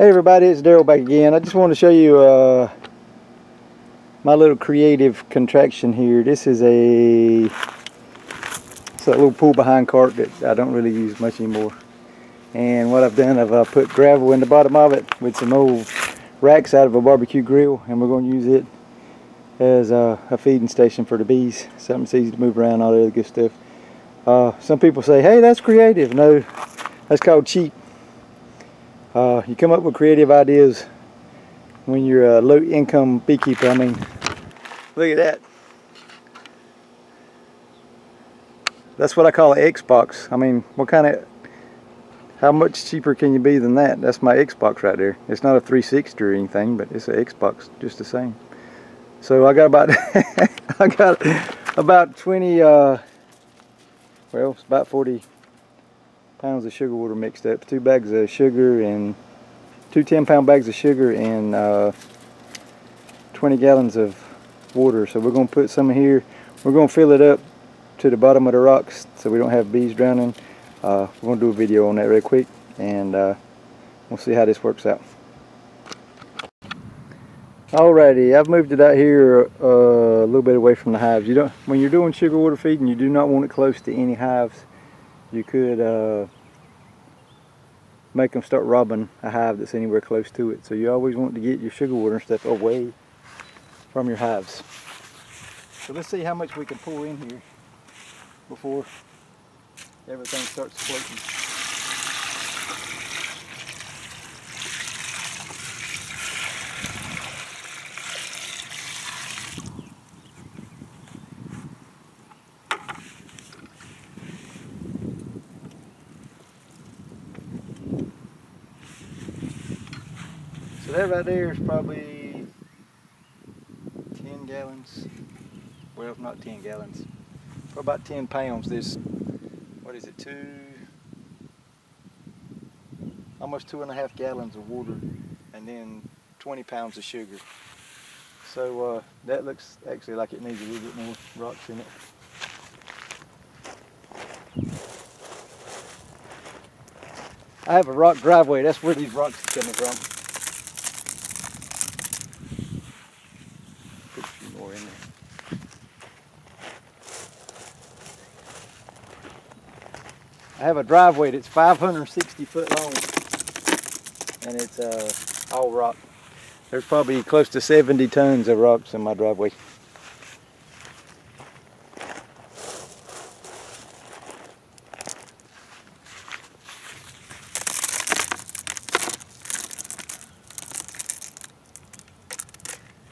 Hey everybody, it's Daryl back again. I just want to show you my little creative contraction here. This is it's a little pull behind cart that I don't really use much anymore. And what I've done, I've put gravel in the bottom of it with some old racks out of a barbecue grill, and we're going to use it as a feeding station for the bees. Something that's easy to move around, all the other good stuff. Some people say, hey, that's creative. No, that's called cheap. You come up with creative ideas when you're a low-income beekeeper. I mean, look at that. That's what I call an Xbox. I mean, how much cheaper can you be than that? That's my Xbox right there. It's not a 360 or anything, but it's an Xbox just the same. So I got about about 20 well, it's about 40 pounds of sugar water mixed up, 2 bags of sugar and 2 10-pound bags of sugar and 20 gallons of water. So we're going to put some in here. We're going to fill it up to the bottom of the rocks so we don't have bees drowning. We're going to do a video on that real quick, and we'll see how this works out. Alrighty, I've moved it out here a little bit away from the hives. When you're doing sugar water feeding, you do not want it close to any hives. You could make them start robbing a hive that's anywhere close to it. So you always want to get your sugar water and stuff away from your hives. So let's see how much we can pour in here before everything starts floating. So that right there is probably 10 gallons. Well, not 10 gallons. For about 10 pounds. There's, what is it, almost 2.5 gallons of water, and then 20 pounds of sugar. So that looks actually like it needs a little bit more rocks in it. I have a rock driveway. That's where these rocks are coming from. Put a few more in there. I have a driveway that's 560 foot long, and it's all rock. There's probably close to 70 tons of rocks in my driveway.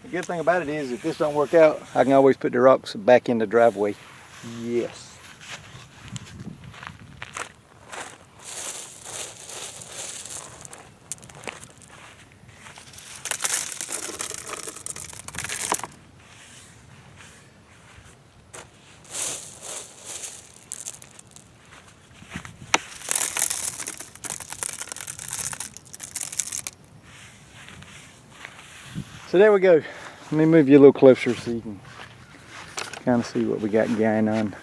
The good thing about it is, if this don't work out, I can always put the rocks back in the driveway. Yes. So there we go. Let me move you a little closer so you can kind of see what we got going on.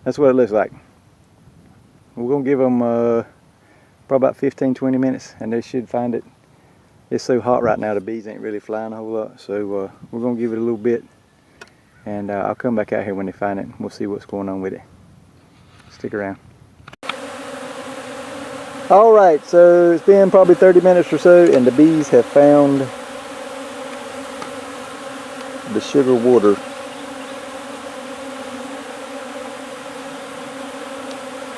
That's what it looks like. We're going to give them probably about 15-20 minutes, and they should find it. It's so hot right now, the bees ain't really flying a whole lot. So we're going to give it a little bit, and I'll come back out here when they find it, and we'll see what's going on with it. Stick around. Alright, so it's been probably 30 minutes or so, and the bees have found the sugar water.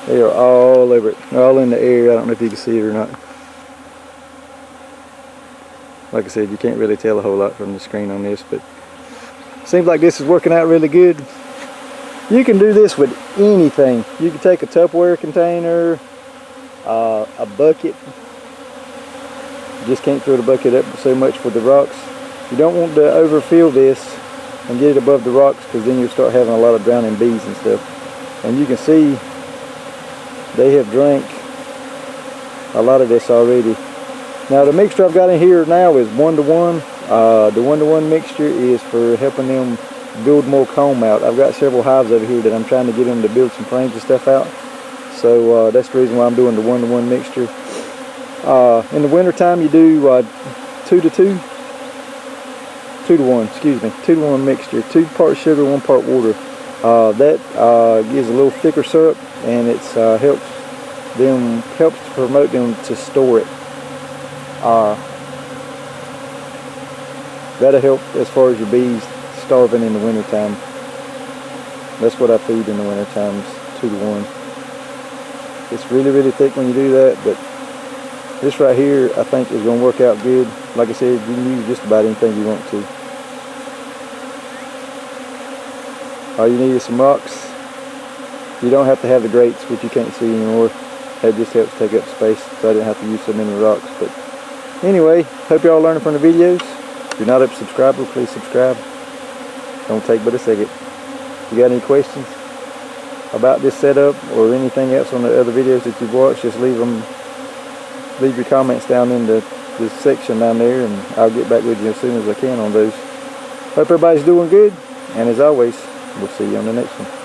They are all over it. They're all in the air. I don't know if you can see it or not. Like I said, you can't really tell a whole lot from the screen on this, but it seems like this is working out really good. You can do this with anything. You can take a Tupperware container, a bucket. You just can't fill the bucket up so much with the rocks. You don't want to overfill this and get it above the rocks, because then you'll start having a lot of drowning bees and stuff. And you can see they have drank a lot of this already. Now the mixture I've got in here now is 1-to-1. The 1-to-1 mixture is for helping them build more comb out. I've got several hives over here that I'm trying to get them to build some frames and stuff out. So that's the reason why I'm doing the 1-to-1 mixture. In the winter time you do 2 to 1, excuse me, 2 to 1 mixture, 2 parts sugar, 1 part water. That gives a little thicker syrup, and it's helps to promote them to store it. That'll help as far as your bees starving in the winter time. That's what I feed in the winter times, 2 to 1. It's really, really thick when you do that, but this right here I think is going to work out good. Like I said, you can use just about anything you want to. All you need is some rocks. You don't have to have the grates, which you can't see anymore. That just helps take up space, so I didn't have to use so many rocks. But anyway, hope y'all learning from the videos. If you're not a subscriber, please subscribe. Don't take but a second. If you got any questions about this setup or anything else on the other videos that you've watched, just leave your comments down in the section down there, and I'll get back with you as soon as I can on those. Hope everybody's doing good, and as always, we'll see you on the next one.